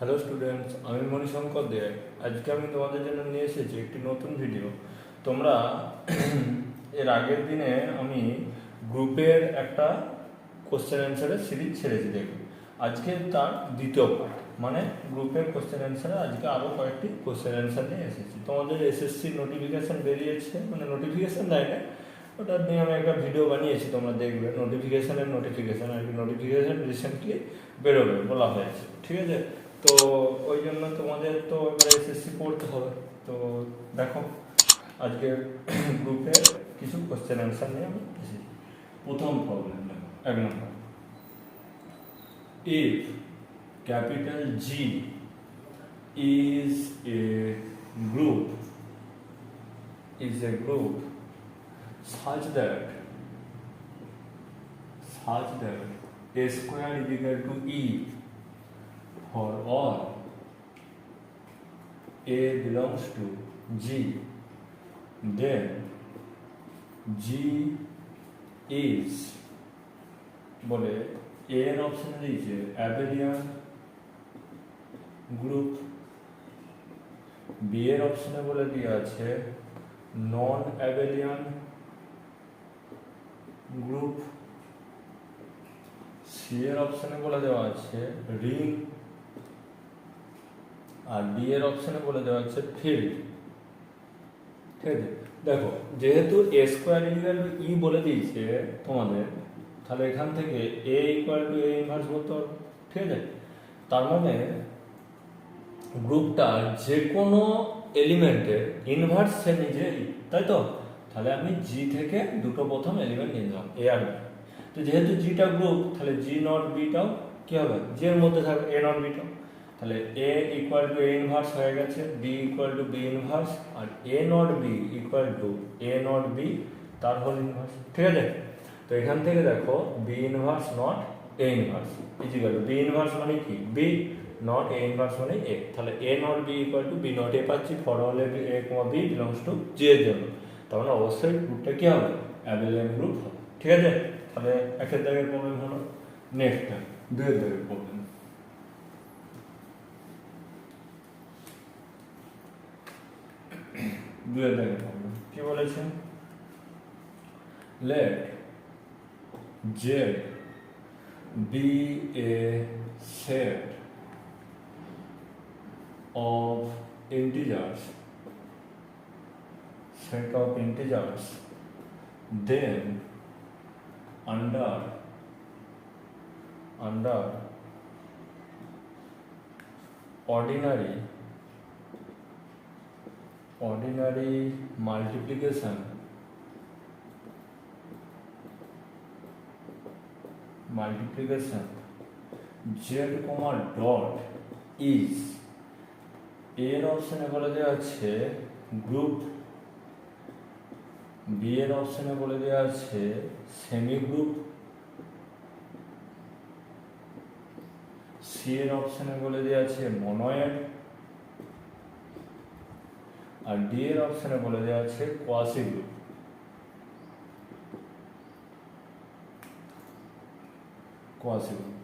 Hello students, আমি মণিশঙ্কর দে। আজকে আমি তোমাদের জন্য নিয়ে এসেছি একটি নতুন ভিডিও। তোমরা এর আগের দিনে আমি গ্রুপের একটা কোশ্চেন অ্যান্সারের সিরিজ ছেড়েছি, দেখো আজকে তার দ্বিতীয় পার্ট, মানে গ্রুপের কোশ্চেন অ্যান্সারে আজকে আরও কয়েকটি কোশ্চেন অ্যান্সার নিয়ে এসেছি। তোমাদের এসএসসি নোটিফিকেশান বেরিয়েছে, মানে নোটিফিকেশান দেয় না, ওটা নিয়ে আমি একটা ভিডিও বানিয়েছি, তোমরা দেখবে। নোটিফিকেশান আর কি, নোটিফিকেশান রিসেন্টলি বেরোবে বলা হয়েছে, ঠিক আছে? তো ওই জন্য তোমাদের তো এবার এসএসসি পড়তে হবে। তো দেখো আজকে গ্রুপে কিছু কোশ্চেন অ্যান্সার নিয়ে আমি এসেছি। প্রথম প্রবলেম দেখো, 1 number, if capital G is a group such that a square is equal to e for all a belongs to g, then g is বলে a এর অপশনে দিয়েছে অ্যাবেলিয়ান গ্রুপ, বি এর অপশনে বলে দিয়ে আছে নন অ্যাবেলিয়ান গ্রুপ, সি এর অপশনে বলে দেওয়া আছে রিং, আর ডি এর অপশনে বলে দেওয়া আছে ফিল্ড। ঠিক আছে, দেখো যেহেতু এ স্কোয়ার ইকুয়াল টু ই বলে দিয়েছে তোমাদের, তাহলে এখান থেকে এ ইকুয়াল টু এ ইনভার্স বলতে হবে। ঠিক আছে, তার মানে গ্রুপটার যে কোনো এলিমেন্টের ইনভার্স সে নিজেই, তাই তো? তাহলে আমি জি থেকে দুটো প্রথম এলিমেন্ট নিয়ে নিলাম, এ আর বি। তো যেহেতু জিটা গ্রুপ, তাহলে জি নট বিটাও কী হবে, জি এর মধ্যে থাকবে এ নট বিটাও। তাহলে a equal to A inverse হয়ে গেছে, b equal to B inverse, আর a not b equal to a not b তার হোল ইনভার্স। ঠিক আছে, তো এখান থেকে দেখো b inverse not a inverse equal to B inverse মানে কি, বি নট এ ইনভার্স মানে এ। তাহলে a not b equal to b not a পাচ্ছি, for all a b belongs to G এর জন্য। তার মানে অবশ্যই গ্রুপটা কি হবে, অ্যাবেলিয়ান গ্রুপ হবে। ঠিক আছে, তাহলে একের দাগের প্রবলেম হলো। নেক্সট দুয়ের দাগের প্রবলেম, দুয়ের দাগের প্রবলেম কি বলেছেন, let Z be a set of integers, then under ordinary multiplication z, dot is এর অপশনে বলে দেওয়া আছে গ্রুপ, বি এর অপশনে বলে দেওয়া আছে সেমি গ্রুপ, সি এর অপশনে বলে দেওয়া আছে মনোয়েড, আর ডি এর অপশনে বলে দেওয়া আছে কোয়াসি গ্রুপ।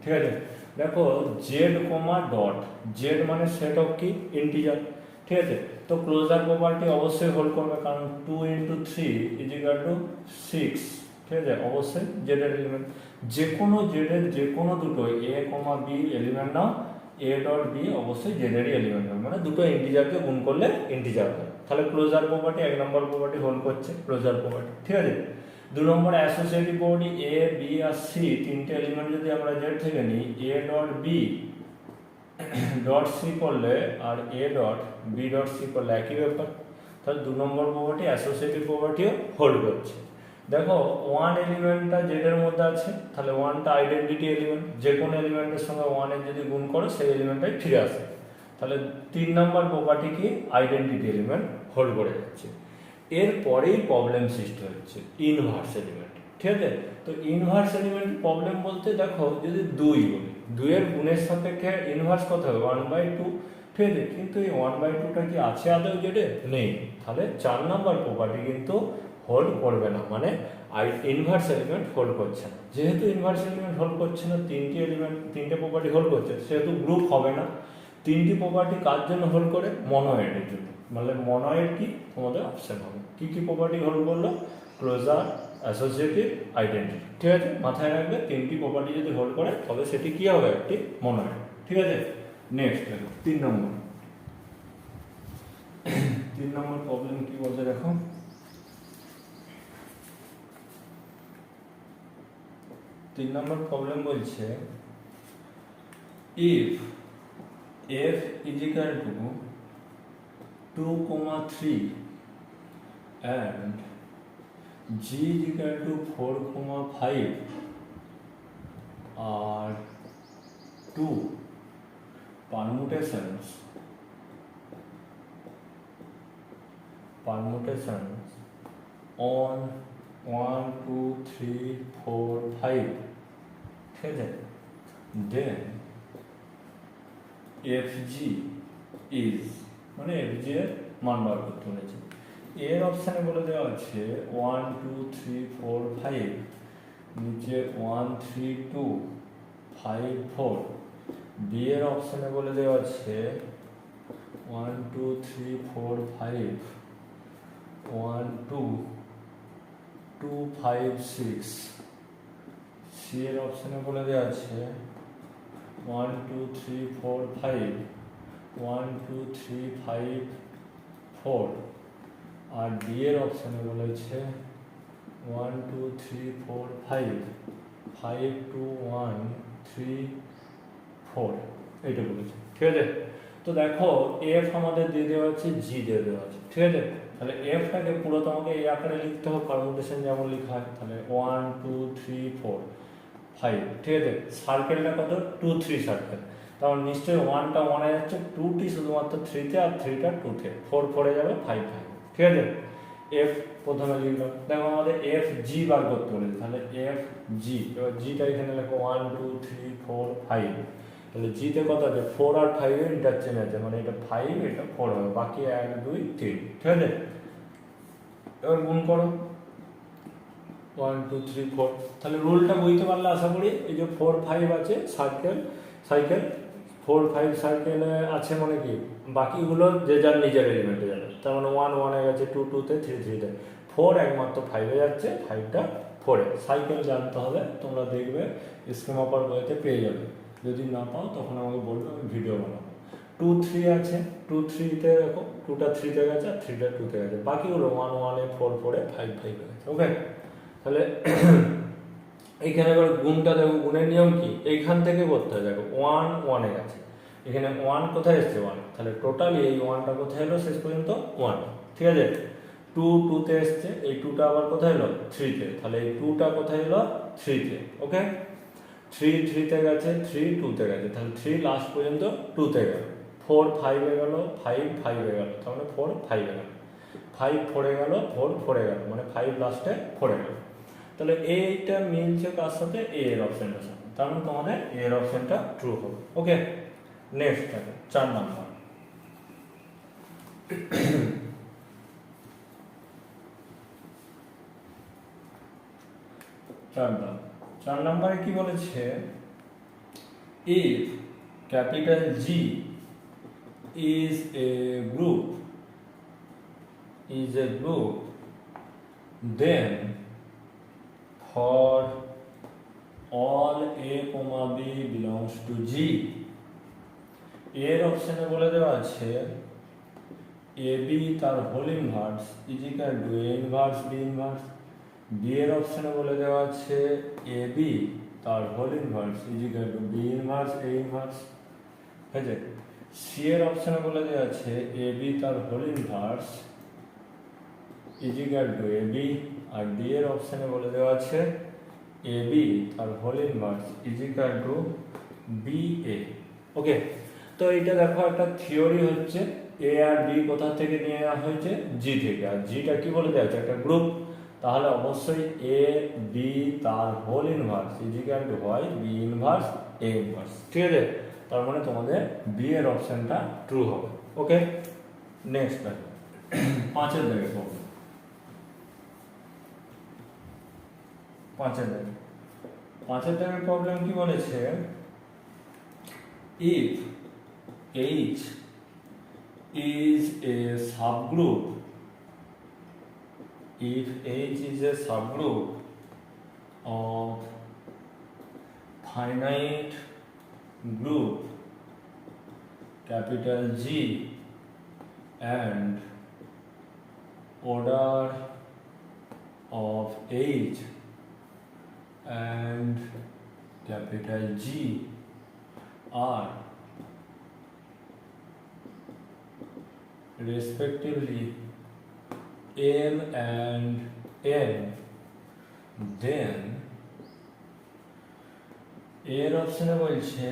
ঠিক আছে, দেখো জেড কমা ডট, জেড মানে সেট অফ কি, ইন্টিজার। ঠিক আছে, তো ক্লোজার প্রপার্টি অবশ্যই হোল্ড করবে, কারণ 2 × 3 = 6। ঠিক আছে, অবশ্যই জেড এর এলিমেন্ট, যে কোনো জেড এর যে কোনো দুটো এ কমা বি এলিমেন্ট নাও, এ ডট বি অবশ্যই জেড এরই এলিমেন্ট হবে, মানে দুটো ইন্টিজারকে গুণ করলে ইন্টিজার হয়। তাহলে closure property 1 number property hold করছে, ক্লোজার প্রপার্টি। ঠিক আছে, 2 number associative property, a B আর সি তিনটে এলিমেন্ট যদি আমরা জেড থেকে নিই, a dot b dot c করলে আর a dot b dot c করলে একই ব্যাপার। তাহলে 2 নম্বর প্রপার্টি অ্যাসোসিয়েটিভ প্রপার্টিও হোল্ড করছে। দেখো 1 এলিমেন্টটা জেড এর মধ্যে আছে, তাহলে 1টা আইডেন্টিটি এলিমেন্ট, যে কোনো এলিমেন্টের সঙ্গে 1 এর যদি গুণ করো সেই এলিমেন্টটাই ফিরে আসে। তাহলে 3 নম্বর প্রপার্টি কি, আইডেন্টিটি এলিমেন্ট হোল্ড করে যাচ্ছে। এরপরেই প্রবলেম সৃষ্টি হচ্ছে ইনভার্স এলিমেন্ট। ঠিক আছে, তো ইনভার্স এলিমেন্ট প্রবলেম বলতে দেখো যদি 2 বলি, 2 এর গুণের সাপেক্ষে ইনভার্স কত হবে, 1/2। ঠিক আছে, কিন্তু এই 1/2টা কি আছে আদৌ জেডে, নেই। তাহলে 4 নম্বর প্রপার্টি কিন্তু হোল্ড করবে না, মানে ইনভার্স এলিমেন্ট হোল্ড করছে না। যেহেতু ইনভার্স এলিমেন্ট হোল্ড করছে না, তিনটে প্রপার্টি হোল্ড করছে, সেহেতু গ্রুপ হবে না। তিনটি প্রপার্টি কার জন্য হোল্ড করে? মনোয়েডের জন্য। মানে মনোয়েড কি তোমাদের অপশন হবে। কি কি প্রপার্টি হোল্ড করলো? Closure, associative, identity. ঠিক আছে, মাথায় রাখবে তিনটি প্রপার্টি যদি হোল্ড করে তবে সেটি কি হবে? একটি মনোয়েড। ঠিক আছে, নেক্সট দেখো 3 নম্বর। 3 নম্বর প্রবলেম কি বলছে দেখো। তিন নম্বর প্রবলেম বলছে if f is equal to 2, 3 and g is equal to 4, 5 are two permutations on 1, 2, 3, 4, 5, ঠিক আছে, then fg is, মানে fg এর মান বার করতে বলেছে। এর অপশানে বলে দেওয়া আছে 1, 2, 3, 4, 5, নিচে 1, 3, 2, 5, 4। বি এর অপশানে বলে দেওয়া আছে 1, 2, 3, 4, 5, 1, 2, 2, 5, 6। সি এর অপশানে বলে দেওয়া আছে 1, 2, 3, 4, 5, 1, 2, 3, 5, 4। আর ডি এর অপশানে বলেছে 1, 2, 3, 4, 5, 5, 2, 1, 3, 4 এইটা বলেছে। ঠিক আছে, তো দেখো এফ আমাদের দিয়ে দেওয়া আছে, জি দিয়ে দেওয়া আছে। ঠিক আছে, তাহলে এফটাকে পুরো তোমাকে এই আকারে লিখতে হবে, পারমুটেশন যেমন লেখা হয়। তাহলে 1, 2, 3, 4, 5। ঠিক আছে, সার্কেলটা কত? 2, 3 সার্কেল। তাহলে নিশ্চয়ই 1টা 1-এ যাচ্ছে, 2টি শুধুমাত্র 3-তে, আর 3টা 2-তে, 4 4-এ যাবে, 5 5। ঠিক আছে, এফ প্রথমে লিখলাম। দেখো আমাদের এফ জি বার করতে বলেছে, তাহলে এফ জি, এবার জিটা এখানে লেখো 1, 2, 3, 4, 5। তাহলে জিতে কত আছে? 4 আর 5 এর ইন্টারচেঞ্জ আছে, মানে এটা 5 এটা 4 হবে, বাকি 1, 2, 3। ঠিক আছে, এবার গুণ করো 1, 2, 3, 4। তাহলে রুলটা বুঝতে পারলে আশা করি। এই যে 4, 5 আছে সাইকেল 4, 5 সাইকেলে আছে, মানে কি বাকিগুলো যে যার নিজের এলিমেন্টে যাবে। তার মানে 1 1-এ গেছে, 2 2-তে, 3 3-তে, 4 একমাত্র 5-এ যাচ্ছে, 5টা 4-এ। সাইকেল জানতে হবে, তোমরা দেখবে স্কিমা পার বইতে পেয়ে যাবে। যদি না পাও তখন আমাকে বলবে, আমি ভিডিও বানাবো। 2 3 আছে, 2 3-তে দেখো 2টা 3-তে গেছে, আর 3টা 2-তে গেছে, বাকিগুলো 1 1-এ, 4 4-এ, 5 5-এ গেছে। ওকে, তাহলে এইখানে এবার গুণটা দেখো, গুণের নিয়ম কি? এইখান থেকে করতে হয়। দেখো 1 1-এ গেছে, এখানে 1 কোথায় এসছে? 1। তাহলে টোটালি এই 1টা কোথায় এলো শেষ পর্যন্ত? 1। ঠিক আছে, 2 2-তে এসছে, এই 2টা আবার কোথায় এলো? 3-তে। তাহলে এই 2টা কোথায় এলো? 3-তে। ওকে, 3 3-তে গেছে, 3 2-তে গেছে, তাহলে 3 লাস্ট পর্যন্ত 2-তে গেল। 4 5-এ গেল, 5 5-এ গেল, তার মানে 4 5-এ গেল, 5 4-এ গেল, 4 4-এ গেল, মানে 5 লাস্টে 4-এ গেল। তাহলে এইটা মিলছে কার সাথে? এ এর অপশনটার সাথে, তার মানে তোমাদের এ এর অপশনটা ট্রু হবে। ওকে, নেক্সট দেখো 4 নাম্বার। 4 নাম্বারে কি বলেছে? If capital G is a group, then for all a, b belongs to G। এর অপশনে বলে দেওয়া আছে এ বি তার whole inverse is equal to A inverse B inverse. B এর অপশনে বলে দেওয়া আছে এ বি তার whole inverse is equal to B inverse A inverse. ঠিক আছে, সি এর অপশনে বলে দেওয়া আছে এ বি তার whole inverse is equal to A B, আর ডি এর অপশনে বলে দেওয়া আছে এ বি তার whole inverse is equal to B A. ওকে, তো এইটা দেখো একটা থিওরি হচ্ছে, এ আর বি কোথা থেকে নিয়ে নেওয়া হয়েছে? জি থেকে। আর জিটা কি বলে দেওয়া আছে? একটা গ্রুপ। তাহলে অবশ্যই এ বি তার whole inverse is equal to হয় বি ইনভার্স এ ইনভার্স। ঠিক আছে, তার মানে তোমাদের বি এর অপশনটা ট্রু হবে। ওকে, নেক্সট দেখো 5-এর দাগে প্রবলেম। 5-এর দাগে প্রবলেম কি বলেছে? If H is a subgroup, if H is a subgroup of finite group capital G and order of H and capital G are respectively M and N, then এর অপশনে বলছে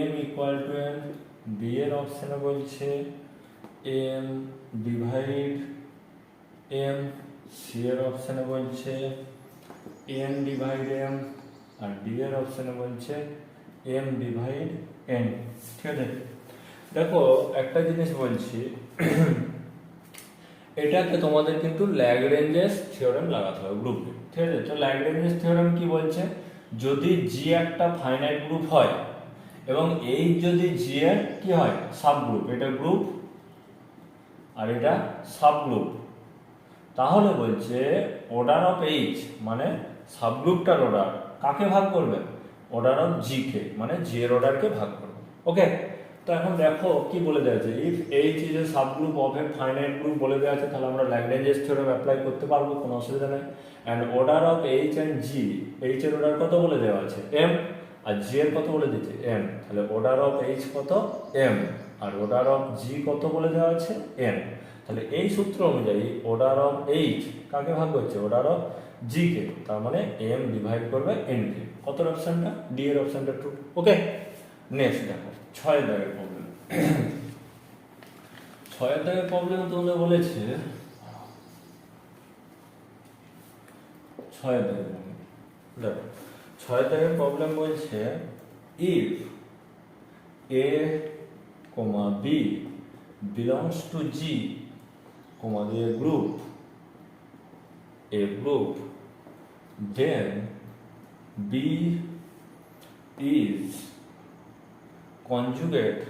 m equal to n, B এর অপশনে বলছে m divide m, C এর অপশনে বলছে n divide m, আর D এর অপশনে বলছে m ডিভাইড n। ঠিক আছে, দেখো একটা জিনিস বলছি, এটাকে তোমাদের কিন্তু ল্যাগ্রেঞ্জেস থিওরেম লাগাতে হবে গ্রুপে। ঠিক আছে, তো ল্যাগ্রেঞ্জেস থিওরেম কি বলছে, যদি জি একটা ফাইনাইট গ্রুপ হয় এবং এই যদি জি এর কি হয় সাবগ্রুপ, এটা গ্রুপ আর এটা সাবগ্রুপ, তাহলে বলছে অর্ডার অফ এইচ মানে সাবগ্রুপটার অর্ডার কাকে ভাগ করবে, অর্ডার অফ জি কে, মানে জি এর অর্ডারকে ভাগ করবে। ওকে, তো এখন দেখো কি বলে দেওয়া আছে, if H is a subgroup of A finite group বলে দেওয়া আছে, তাহলে আমরা ল্যাগ্রেঞ্জেস থিওরেম অ্যাপ্লাই করতে পারবো, কোনো অসুবিধা নেই। And order of H and G, H এর অর্ডার কত বলে দেওয়া আছে এম, আর জি এর কত বলে দিচ্ছে এন, তাহলে অর্ডার অফ এইচ কত এম, আর অর্ডার অফ জি কত বলে দেওয়া আছে এন। তাহলে এই সূত্র অনুযায়ী অর্ডার অফ এইচ কাকে ভাগ করছে, অর্ডার অফ জি কে, তার মানে এম ডিভাইড করবে এন কে। কত অপশনটা, ডি এর অপশনটা ট্রু। ওকে, নেক্সট দেখো 6 দাগের প্রবলেম। 6 দাগের প্রবলেম তোমাদের বলেছে, 6 দাগের প্রবলেম দেখো, 6 দাগের প্রবলেম বলছে if A comma b belongs to G, comma a group, then B is conjugate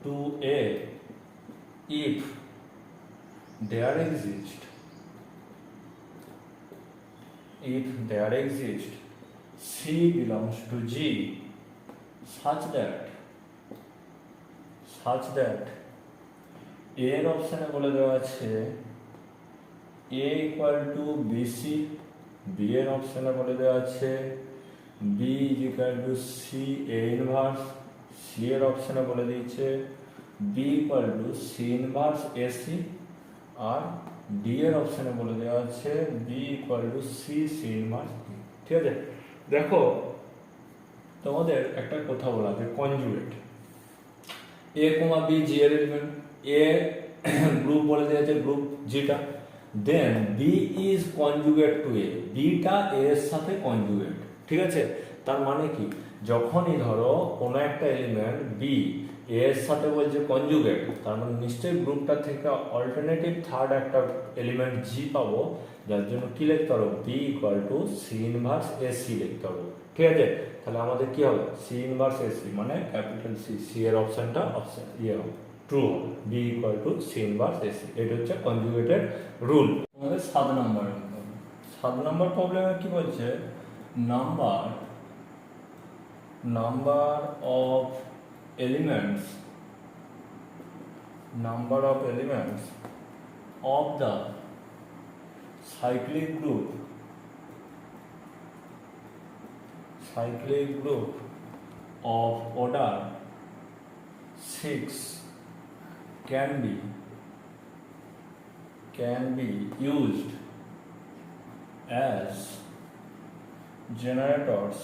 to A if there exists C belongs to G such that A এর অপশনে বলে দেওয়া আছে A equal to BC, B এর অপশনে বলে দেওয়া আছে B is equal to C A inverse, C এর অপশনে বলে দিয়েছে B equal to C inverse AC, R D এর অপশনে বলে দেওয়া আছে B equal to C inverse D। ঠিক আছে, দেখো তোমাদের একটা কথা বলা আছে কনজুগেট, এ কমা বি জি এর এলিমেন্ট, এ গ্রুপ বলে দিয়েছে গ্রুপ যেটা, then b is conjugate to a, বিটা এ এর সাথে কনজুগেট। ঠিক আছে, তার মানে কি, যখনই ধরো কোনো একটা এলিমেন্ট বি এ এর সাথে বলছে কনজুগেট, তার মানে নিশ্চয়ই গ্রুপটা থেকে অল্টারনেটিভ থার্ড একটা এলিমেন্ট জি পাবো, যার জন্য কি লিখতে পারো B equal to C inverse A C লিখতে পারবো। ঠিক আছে, তাহলে আমাদের কি হবে সি ইনভার্স এ সি মানে ক্যাপিটাল সি, সি এর অপশনটা অপশন ট্রু হবে, B equal to C inverse A C. এটা হচ্ছে কনজুগেটেড রুল। আমাদের 7 নম্বর প্রবলেমে কি বলছে, number of elements of the cyclic group of order 6 can be used as generators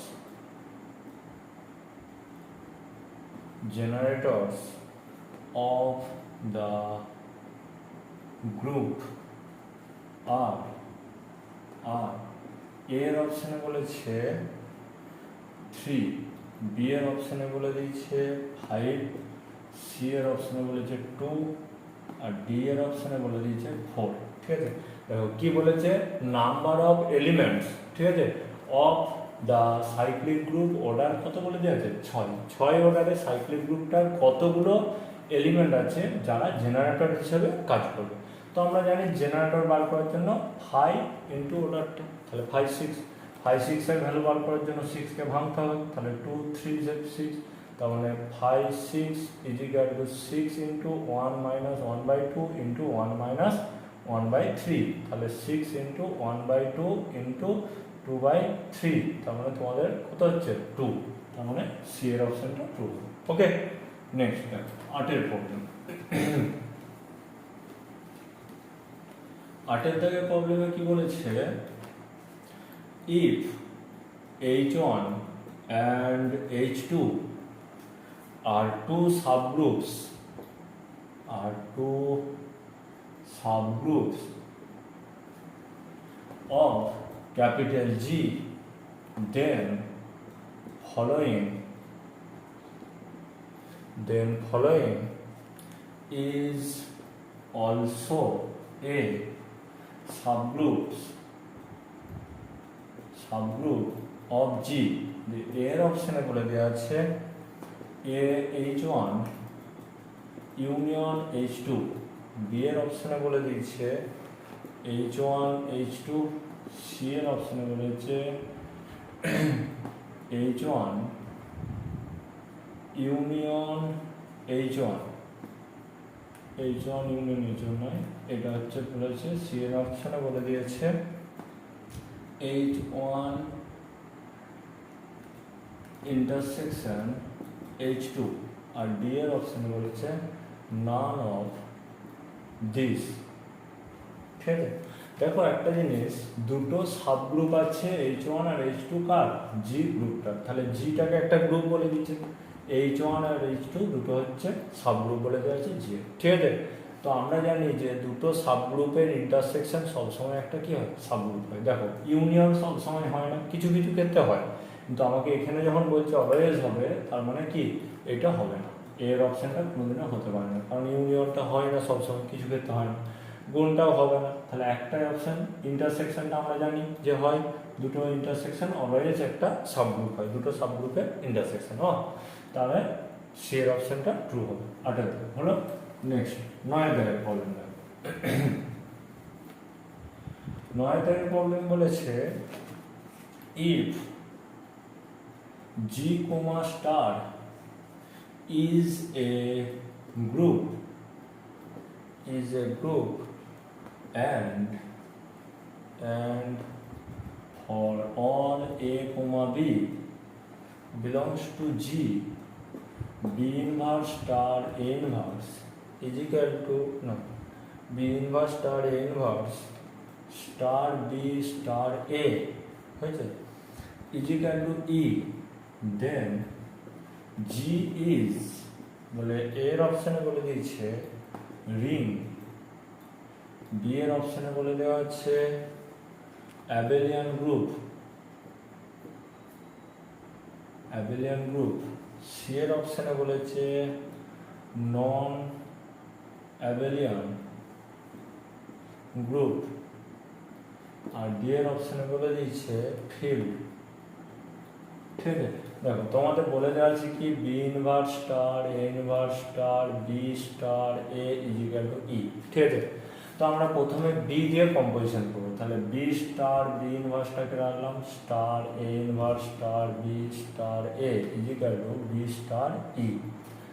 of the group are এর অপশনে বলেছে 3, বি এর অপশনে বলে দিয়েছে 5, সি এর অপশনে বলেছে 2, আর ডি এর অপশনে বলে দিয়েছে 4। ঠিক আছে, দেখো কি বলেছে, নাম্বার অফ এলিমেন্টস, ঠিক আছে, of the cyclic group order কত বলে দেওয়া আছে 6 অর্ডারে সাইক্লিক গ্রুপটার কতগুলো এলিমেন্ট আছে যারা জেনারেটর হিসেবে কাজ করবে। তো আমরা জানি জেনারেটর বার করার জন্য 5 ইন্টু অর্ডারটা, তাহলে 5 6 এর ভ্যালু বার করার জন্য 6কে ভাঙতে হবে, তাহলে 2 3 6, তার মানে 5 6 is equal two 6 into 1 minus 1/2 into 1 minus 1/3, তাহলে 6 ইন্টু 1/2 ইন্টু 2/3, তার মানে তোমাদের কত হচ্ছে 2, তার মানে সি এর অপশনটা ট্রু। Okay, next 8এর problem. 8এর দাগের প্রবলেমে কি বলেছে, if H1 and H2 are two subgroups of capital G, then following is also a subgroup of G। এর অপশনে বলে দেওয়া আছে A H1 union H2, B এর অপশনে বলে দিয়েছে H1 H2, C এর অপশনে বলেছে H1 union H1 union H1 নয়, এটা হচ্ছে বলেছে C এর অপশনে বলে দিয়েছে H1 ইন্টারসেকশন H2, আর D এর অপশনে বলেছে নান অফ দিস। ঠিক আছে, দেখো একটা জিনিস, দুটো সাবগ্রুপ আছে H1 আর H2 কার, G গ্রুপটা, তাহলে Gটাকে একটা গ্রুপ বলে দিচ্ছে, H1 আর H2 দুটো হচ্ছে সাবগ্রুপ বলে দেওয়া আছে G। ঠিক আছে, তো আমরা জানি যে দুটো সাবগ্রুপের ইন্টারসেকশন সবসময় একটা কি হয়, সাবগ্রুপ হয়। দেখো ইউনিয়ন সবসময় হয় না, কিছু কিছু ক্ষেত্রে হয়, কিন্তু আমাকে এখানে যখন বলছে অলওয়েজ হবে, তার মানে কি এটা হবে না, এর অপশনটা কোনোদিনও হতে পারে না, কারণ ইউনিয়নটা হয় না সবসময়, কিছু ক্ষেত্রে হয় না, গুণটাও হবে না, তাহলে একটাই অপশন। ইন্টারসেকশনটা আমরা জানি যে হয়, দুটো ইন্টারসেকশন অলওয়েজ একটা সাবগ্রুপ হয়, দুটো সাবগ্রুপের ইন্টারসেকশন, তাহলে সি এর অপশনটা ট্রু হবে। 8 হলো। নেক্সট 9 দাগের প্রবলেম। 9 দাগের প্রবলেম বলেছে, if G, star is a group and for all A, B belongs to G, B inverse star A inverse is equal to B inverse star A inverse star B star A হয়েছে is equal to E, then G is বলে এর অপশনে বলে দিয়েছে ring, B এর অপশনে বলে দেওয়া আছে অ্যাবেলিয়ান গ্রুপ, সি এর অপশনে বলেছে নন অ্যাবেলিয়ান গ্রুপ, আর ডি এর অপশনে বলে দিয়েছে ফিল্ড। ঠিক আছে, দেখো তোমাদের বলে দেওয়া আছে কি b inverse star a inverse star b star a is equal to e. ঠিক আছে, তো আমরা প্রথমে বি দিয়ে কম্পোজিশন করবো, তাহলে বি স্টার বি ইনভার্সটাকে রাখলাম star a inverse star b star a is equal to b star e,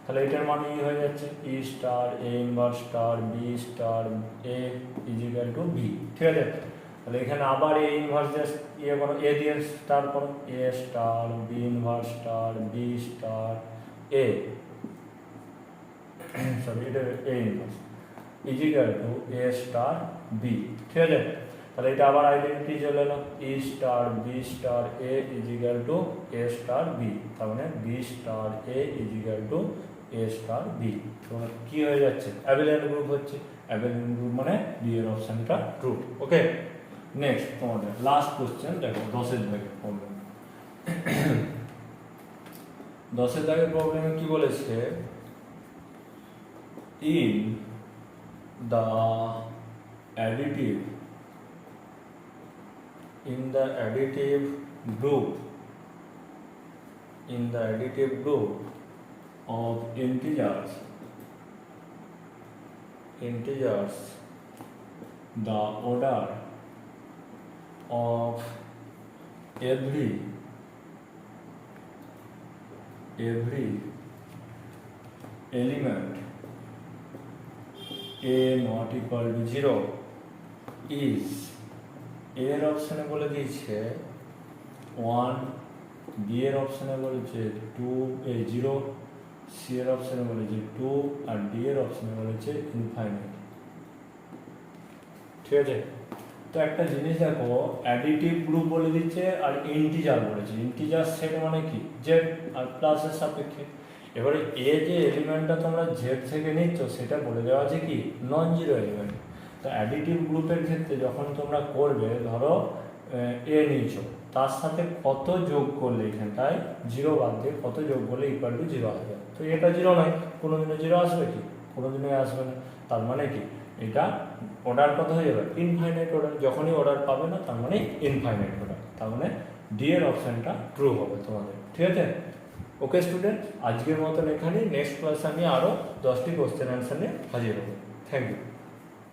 তাহলে এটার মানে ই হয়ে যাচ্ছে e star a inverse star b star a is equal to b. ঠিক আছে, তাহলে এখানে আবার এ ইনভার্স ইয়ে করো, এ দিয়ে স্টার করো, a star b inverse star b star a sorry এটা a inverse is equal to a star b. ঠিক আছে, তাহলে এটা আবার আইডেন্টিটি চলে এলো e star b star a is equal to a star b, তার মানে b star a is equal to a star b. তোমার কি হয়ে যাচ্ছে অ্যাবেলিয়ান গ্রুপ হচ্ছে, অ্যাবেলিয়ান গ্রুপ মানে বি এর অপশনটা ট্রু। ওকে, নেক্সট তোমাদের লাস্ট কোশ্চেন দেখো 10 দাগের প্রবলেম। 10 দাগের প্রবলেমে কি বলেছে, in the additive group in the additive group of integers the order of every element a not equal to 0 is এর অপশনে বলে দিয়েছে 1, বি এর অপশনে বলেছে 2 0, সি এর অপশনে বলেছে 2 আর ডি এর অপশনে বলেছে ইনফাইনাইট। ঠিক আছে, তো একটা জিনিস দেখো, অ্যাডিটিভ গ্রুপ বলে দিচ্ছে আর ইন্টিজার বলেছে। ইন্টিজার সেট মানে কি, জেড আর প্লাসের সাপেক্ষে। এবারে এ যে এলিমেন্টটা তোমরা জেড থেকে নিচ্ছ সেটা বলে দেওয়া আছে কি নন জিরো এলিমেন্ট। তো অ্যাডিটিভ গ্রুপের ক্ষেত্রে যখন তোমরা করবে, ধরো এ নিয়েছো, তার সাথে কত যোগ করলে এখানটায় জিরো বাদ দিয়ে কত যোগ করলে ইকুয়াল টু 0 আসবে। তো এটা জিরো নয়, কোনোদিনও জিরো আসবে কি, কোনোদিনই আসবে না। তার মানে কি, এটা অর্ডার কত হয়ে যাবে, ইনফাইনাইট অর্ডার। যখনই অর্ডার পাবে না তার মানে ইনফাইনাইট অর্ডার, তার মানে ডি এর অপশনটা ট্রু হবে তোমাদের। ঠিক আছে, ওকে স্টুডেন্ট, আজকের মতন এখানে নেক্সট ক্লাসে আমি আরও 10টি কোশ্চেন অ্যান্সার নিয়ে হাজির হবো। Thank you.